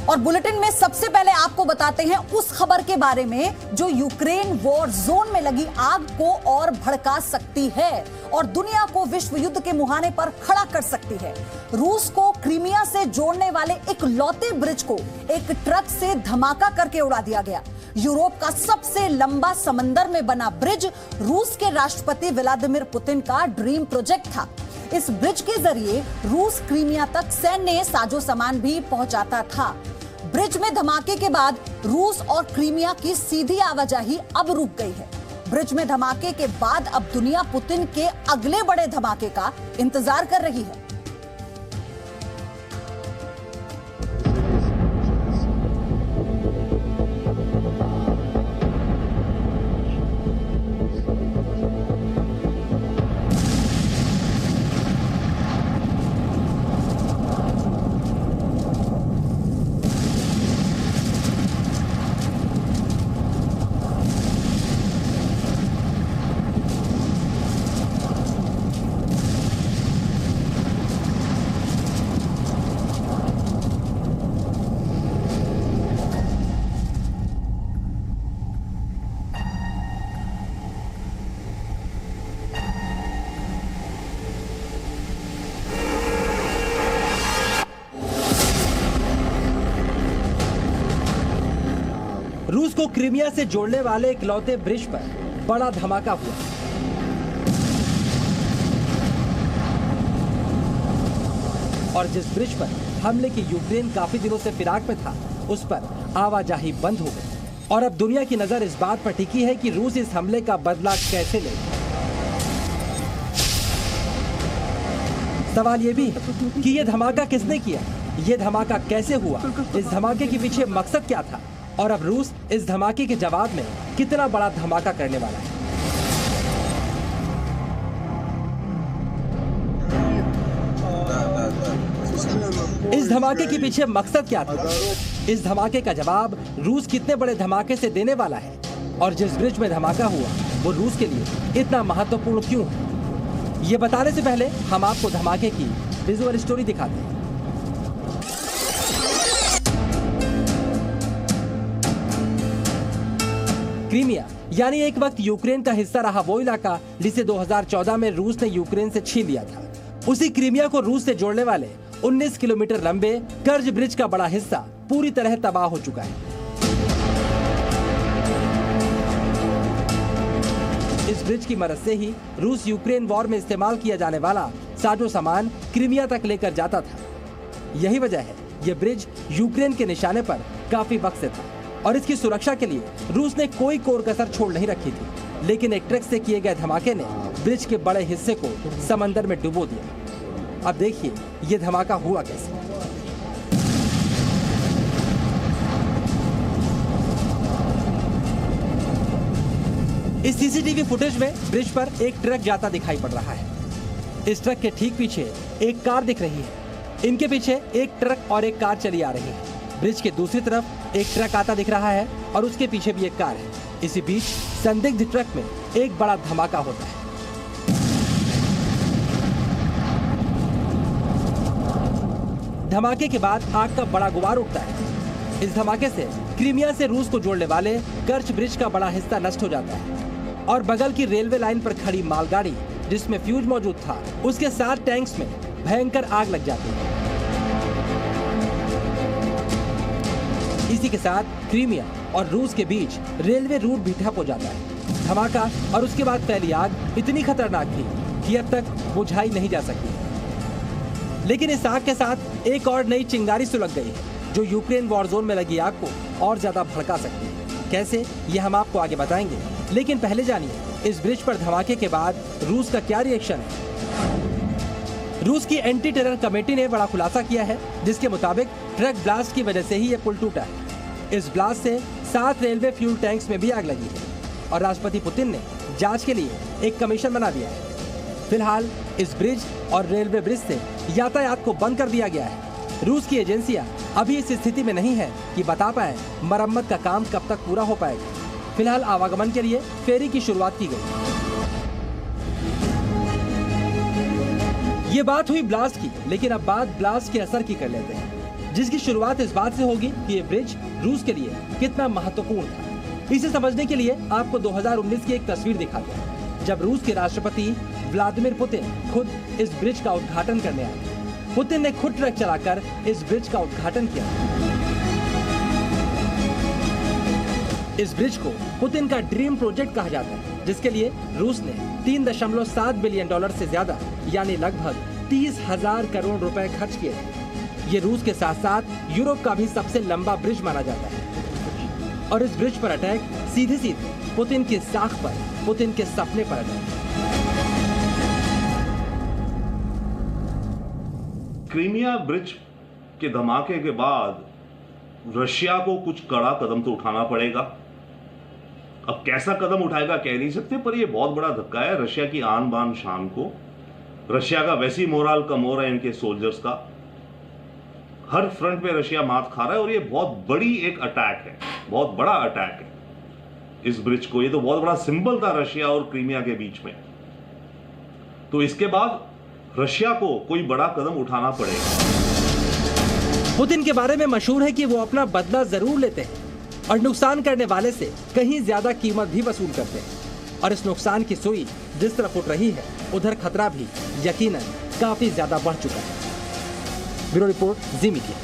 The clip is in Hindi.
और बुलेटिन में सबसे पहले आपको बताते हैं उस खबर के बारे में जो यूक्रेन वॉर जोन में लगी आग को और भड़का सकती है और दुनिया को विश्व युद्ध के मुहाने पर खड़ा कर सकती है। रूस को क्रीमिया से जोड़ने वाले इकलौते ब्रिज को एक ट्रक से धमाका करके उड़ा दिया गया। यूरोप का सबसे लंबा समंदर में बना ब्रिज रूस के राष्ट्रपति व्लादिमीर पुतिन का ड्रीम प्रोजेक्ट था। इस ब्रिज के जरिए रूस क्रीमिया तक सैन्य साजो सामान भी पहुंचाता था। ब्रिज में धमाके के बाद रूस और क्रीमिया की सीधी आवाजाही अब रुक गई है। ब्रिज में धमाके के बाद अब दुनिया पुतिन के अगले बड़े धमाके का इंतजार कर रही है। रूस को क्रीमिया से जोड़ने वाले इकलौते ब्रिज पर बड़ा धमाका हुआ। और जिस ब्रिज पर हमले की यूक्रेन काफी दिनों से फिराक में था, उस पर आवाजाही बंद हो गई। और अब दुनिया की नजर इस बात पर टिकी है कि रूस इस हमले का बदला कैसे लेगा। सवाल ये भी है कि ये धमाका किसने किया, ये धमाका कैसे हुआ, इस धमाके के पीछे मकसद क्या था और अब रूस इस धमाके के जवाब में कितना बड़ा धमाका करने वाला है। इस धमाके के पीछे मकसद क्या था, इस धमाके का जवाब रूस कितने बड़े धमाके से देने वाला है और जिस ब्रिज में धमाका हुआ वो रूस के लिए इतना महत्वपूर्ण क्यों है, ये बताने से पहले हम आपको धमाके की विजुअल स्टोरी दिखाते हैं। क्रीमिया यानी एक वक्त यूक्रेन का हिस्सा रहा वो इलाका जिसे 2014 में रूस ने यूक्रेन से छीन लिया था। उसी क्रीमिया को रूस से जोड़ने वाले 19 किलोमीटर लंबे कर्ज ब्रिज का बड़ा हिस्सा पूरी तरह तबाह हो चुका है। इस ब्रिज की मदद से ही रूस यूक्रेन वॉर में इस्तेमाल किया जाने वाला साजो सामान क्रीमिया तक लेकर जाता था। यही वजह है यह ब्रिज यूक्रेन के निशाने पर काफी वक्त से था और इसकी सुरक्षा के लिए रूस ने कोई कोर कसर छोड़ नहीं रखी थी। लेकिन एक ट्रक से किए गए धमाके ने ब्रिज के बड़े हिस्से को समंदर में डुबो दिया। अब देखिए ये धमाका हुआ कैसे। इस सीसीटीवी फुटेज में ब्रिज पर एक ट्रक जाता दिखाई पड़ रहा है। इस ट्रक के ठीक पीछे एक कार दिख रही है। इनके पीछे एक ट्रक और एक कार चली आ रही है। ब्रिज के दूसरी तरफ एक ट्रक आता दिख रहा है और उसके पीछे भी एक कार है। इसी बीच संदिग्ध ट्रक में एक बड़ा धमाका होता है। धमाके के बाद आग का बड़ा गुबार उठता है। इस धमाके से क्रीमिया से रूस को जोड़ने वाले कर्च ब्रिज का बड़ा हिस्सा नष्ट हो जाता है और बगल की रेलवे लाइन पर खड़ी मालगाड़ी जिसमें फ्यूज मौजूद था, उसके 7 टैंक्स में भयंकर आग लग जाती है। इसी के साथ क्रीमिया और रूस के बीच रेलवे रूट भी ठप हो जाता है। धमाका और उसके बाद फैली आग इतनी खतरनाक थी कि अब तक बुझाई नहीं जा सकी। लेकिन इस आग के साथ एक और नई चिंगारी सुलग गई है जो यूक्रेन वॉर जोन में लगी आग को और ज्यादा भड़का सकती है। कैसे, ये हम आपको आगे बताएंगे। लेकिन पहले जानिए इस ब्रिज पर धमाके के बाद रूस का क्या रिएक्शन है। रूस की एंटी टेरर कमेटी ने बड़ा खुलासा किया है जिसके मुताबिक ट्रक ब्लास्ट की वजह से ही यह पुल टूटा है। इस ब्लास्ट से 7 रेलवे फ्यूल टैंक्स में भी आग लगी है और राष्ट्रपति पुतिन ने जांच के लिए एक कमीशन बना दिया है। फिलहाल इस ब्रिज और रेलवे ब्रिज से यातायात को बंद कर दिया गया है। रूस की एजेंसियां अभी इस स्थिति में नहीं है कि बता पाए मरम्मत का काम कब तक पूरा हो पाएगा। फिलहाल आवागमन के लिए फेरी की शुरुआत की गई। ये बात हुई ब्लास्ट की, लेकिन अब बात ब्लास्ट के असर की कर लेते हैं। जिसकी शुरुआत इस बात से होगी कि ये ब्रिज रूस के लिए कितना महत्वपूर्ण था। इसे समझने के लिए आपको 2019 की एक तस्वीर दिखाते हैं, जब रूस के राष्ट्रपति व्लादिमीर पुतिन खुद इस ब्रिज का उद्घाटन करने आए। पुतिन ने खुद ट्रक चलाकर इस ब्रिज का उद्घाटन किया। इस ब्रिज को पुतिन का ड्रीम प्रोजेक्ट कहा जाता है, जिसके लिए रूस ने $3.7 बिलियन से ज्यादा यानी लगभग 30,000 करोड़ रुपए खर्च किए थे। ये रूस के साथ साथ यूरोप का भी सबसे लंबा ब्रिज माना जाता है। और इस ब्रिज पर अटैक सीधे पुतिन की साख पर, पुतिन के सपने पर अटैक। क्रीमिया ब्रिज के धमाके के बाद रशिया को कुछ कड़ा कदम तो उठाना पड़ेगा। अब कैसा कदम उठाएगा कह नहीं सकते, पर यह बहुत बड़ा धक्का है रशिया की आन बान शान को। रशिया का वैसी मोरल कम हो रहा है इनके सोल्जर्स का। हर फ्रंट पे रशिया मात खा रहा है और ये बहुत बड़ी एक अटैक है, बहुत बड़ा अटैक है इस ब्रिज को। ये तो बहुत बड़ा सिंबल था रशिया और क्रीमिया के बीच में। तो इसके बाद रशिया को कोई बड़ा कदम उठाना पड़ेगा। पुतिन के बारे में मशहूर है कि वो अपना बदला जरूर लेते हैं और नुकसान करने वाले से कहीं ज्यादा कीमत भी वसूल करते हैं। और इस नुकसान की सुई जिस तरफ उठ रही है, उधर खतरा भी यकीनन काफी ज्यादा बढ़ चुका है। ब्यूरो रिपोर्ट, जी मीडिया।